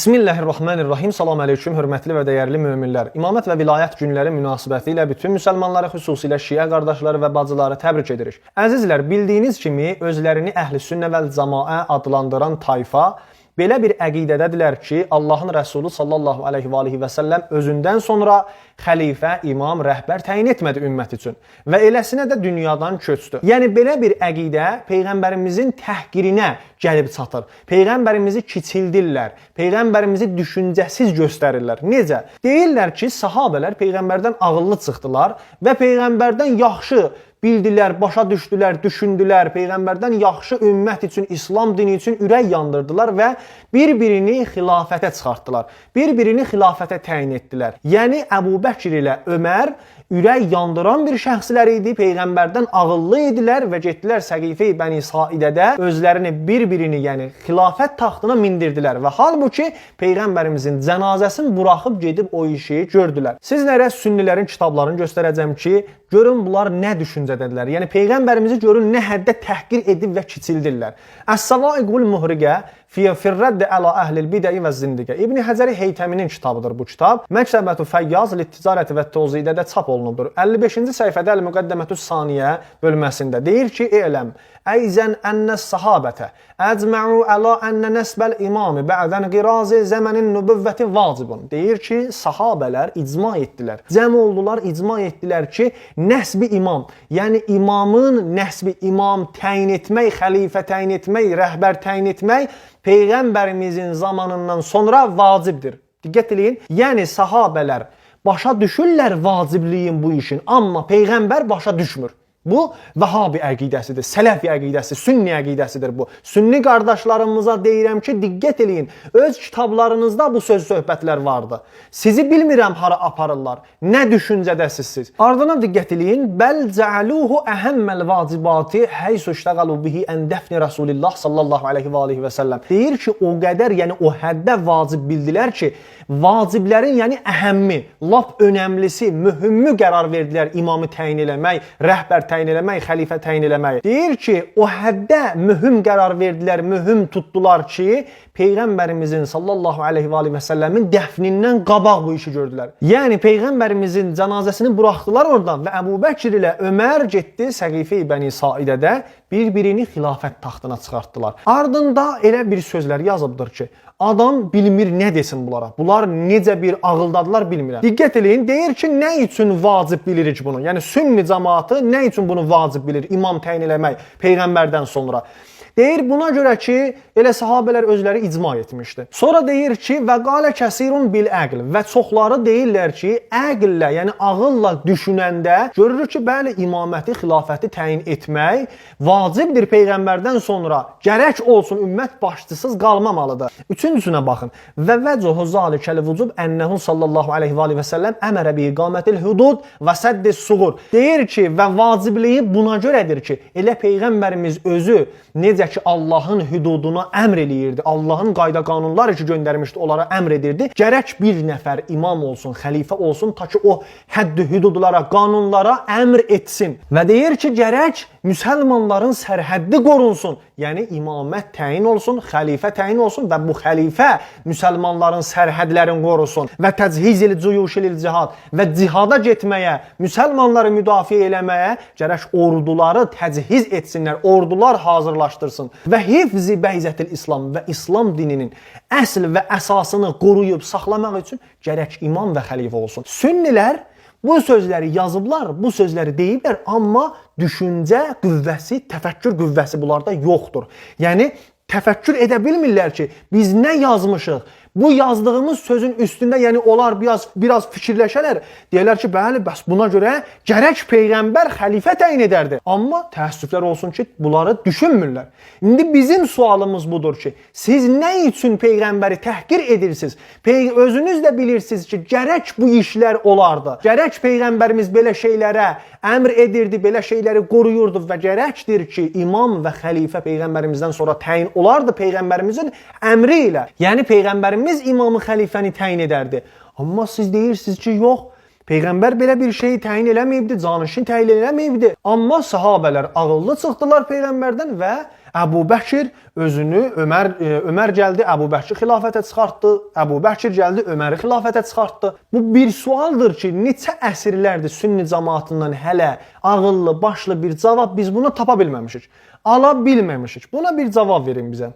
Bismillahirrahmanirrahim. Salam aleyküm, hörmətli və dəyərli möminlər. İmamət və vilayət günləri münasibəti ilə bütün müsəlmanları, xüsusilə şiə qardaşları və bacıları təbrik edirik. Əzizlər, bildiyiniz kimi özlərini əhl-i sünnə vəl cəmaə adlandıran tayfa belə bir əqidədədirlər ki, Allahın Rəsulü sallallahu aleyhi və səlləm özündən sonra xəlifə, imam, rəhbər təyin etmədi ümmət üçün və eləsinə də dünyadan köçdü. Yəni belə bir əqidə Peyğəmbərimizin təhqirinə gəlib çatır. Peyğəmbərimizi kiçildirlər, Peyğəmbərimizi düşüncəsiz göstərirlər. Necə? Deyirlər ki, sahabələr Peyğəmbərdən ağıllı çıxdılar və Peyğəmbərdən yaxşı bildilər, başa düşdülər, düşündülər, Peyğəmbərdən yaxşı ümmət üçün, İslam dini üçün ürək yandırdılar və bir-birini xilafətə çıxartdılar. Bir-birini xilafətə təyin etdilər. Yəni, Əbu Bəkir ilə Ömər ürək yandıran bir şəxslər idi, Peyğəmbərdən ağıllı idilər və getdilər Səqifə-i Bəni Saidədə özlərini bir-birini, yəni xilafət taxtına mindirdilər və halbuki Peyğəmbərimizin cənazəsini buraxıb gedib o işi gördülər. Sizlərə sünnilərin kitablarını göstərəcəm ki, görün bunlar nə düşüncədədirlər. Yəni Peyğəmbərimizi görün nə həddə təhqir edib və kiçildirlər. Əs-Savaiqul Muhriqə Firrədd əla əhlil bidəi və zindiqə. İbn Həcəri Heytəminin kitabıdır bu kitab. Məktəbətü Fəyyaz Litticarəti və Tozidədə çap olunubdur. 55-ci səhifədə Əl-Müqəddəmətü Saniyə bölməsində deyir ki, eləm Əyzən ənəs sahabətə əcmə'u əla ənə nəsbəl imami bə'dən qirazı zəmənin nübüvvəti vacibun. Deyir ki, sahabələr icma etdilər. Cəm oldular, icma etdilər ki, nəsbi imam, yəni imamın nəsbi imam təyin etmək, xəlifə təyin etmək, rəhbər təyin etmək Peyğəmbərimizin zamanından sonra vacibdir. Diqqət eləyin. Yəni sahabələr başa düşürlər vacibliyin bu işin, amma Peyğəmbər başa düşmür. Bu Vəhabi əqidəsidir, Sələfi əqidəsi, Sünni əqidəsidir bu. Sünni qardaşlarımıza deyirəm ki, diqqət eləyin. Öz kitablarınızda bu söz söhbətlər vardı. Sizi bilmirəm hara aparırlar. Nə düşüncədəsiz siz? Ardından diqqət eləyin. Bəl cəaluhu əhəmməl vacibati heysu iştəqalu bihi ən dəfni Rasulillah sallallahu aleyhi və səlləm. Deyir ki, o qədər, yəni o həddə vacib bildilər ki, vaciblərin, yəni əhəmmi, lap önəmlisi, mühümü qərar verdilər imamı təyin eləmək, rəhbər təyin eləmək, xəlifə təyin eləmək. Deyir ki, o həddə mühüm qərar verdilər, mühüm tutdular ki, Peyğəmbərimizin sallallahu aleyhi və səlləmin dəfnindən qabaq bu işi gördülər. Yəni, Peyğəmbərimizin cənazəsini buraxdılar oradan və Əbu Bəkir ilə Ömər getdi Səqifə-i Bəni Saidədə bir-birini xilafət taxtına çıxartdılar. Ardında elə bir sözlər yazıbdır ki, adam bilmir nə desin bunlara. Bunlar necə bir ağıldadılar bilmirəm. Diqqət eləyin, deyir ki, nə üçün vacib bilirik bunu? Yəni, sünni cəmaatı nə üçün bunu vacib bilir? İmam təyin eləmək Peyğəmbərdən sonra. Deyir, buna görə ki, elə sahabələr özləri icma etmişdi. Sonra deyir ki, və qalə kəsirun bil əql və çoxları deyirlər ki, əqllə, yəni ağılla düşünəndə görürük ki, bəli, imaməti, xilafəti təyin etmək vacibdir Peyğəmbərdən sonra. Gərək olsun, ümmət başçısız qalmamalıdır. Üçüncüsünə baxın. Və vəcuhu zalikəl vücub ənəhu sallallahu aleyhi və səlləm əmərə bi iqamətil hudud və səddis suğur. Deyir ki, və vacibliyi buna görədir ki, elə Peyğəmbərimiz özü necə ki, Allahın hüduduna əmr eləyirdi, Allahın qayda qanunları ki, göndərmişdi, onlara əmr edirdi. Gərək bir nəfər imam olsun, xəlifə olsun, ta ki, o həddi hüdudlara, qanunlara əmr etsin. Və deyir ki, gərək müsəlmanların sərhəddi qorunsun. Yəni, imamət təyin olsun, xəlifə təyin olsun və bu xəlifə müsəlmanların sərhədlərini qorusun və təcihizil cuyuşil cihad və cihada getməyə, müsəlmanları müdafiə eləməyə gərək orduları təchiz etsinlər, ordular hazırlaşdırsın və hifzi bəyzətil İslam və İslam dininin əsl və əsasını qoruyub saxlamaq üçün gərək imam və xəlifə olsun. Sünnilər bu sözləri yazıblar, bu sözləri deyiblər, amma düşüncə qüvvəsi, təfəkkür qüvvəsi bunlarda yoxdur. Yəni, təfəkkür edə bilmirlər ki, biz nə yazmışıq? Bu yazdığımız sözün üstündə, yəni onlar biraz fikirləşələr, deyirlər ki, bəli, bəs buna görə gərək Peyğəmbər xəlifə təyin edərdi. Amma təəssüflər olsun ki, bunları düşünmürlər. İndi bizim sualımız budur ki, siz nə üçün Peyğəmbəri təhqir edirsiniz? Özünüz də bilirsiniz ki, gərək bu işlər olardı. Gərək Peyğəmbərimiz belə şeylərə əmr edirdi, belə şeyləri qoruyurdu və gərəkdir ki, imam və xəlifə Peyğəmbərimizdən sonra təyin olardı Peyğəmbərimizin əmri ilə. Yəni, Peyğəmbərimiz imamı xəlifəni təyin edərdi. Amma siz deyirsiniz ki, yox, Peyğəmbər belə bir şeyi təyin eləməyibdi, canişin təyin eləməyibdi. Amma sahabələr ağıllı çıxdılar Peyğəmbərdən və Əbu Bəkir özünü Ömər gəldi, Əbu Bəkir xilafətə çıxartdı, Əbu Bəkir gəldi, Öməri xilafətə çıxartdı. Bu bir sualdır ki, neçə əsrlərdir Sünni cəmaatından hələ ağıllı, başlı bir cavab biz bunu tapa bilməmişik. Ala bilməmişik. Buna bir cavab verin bizə.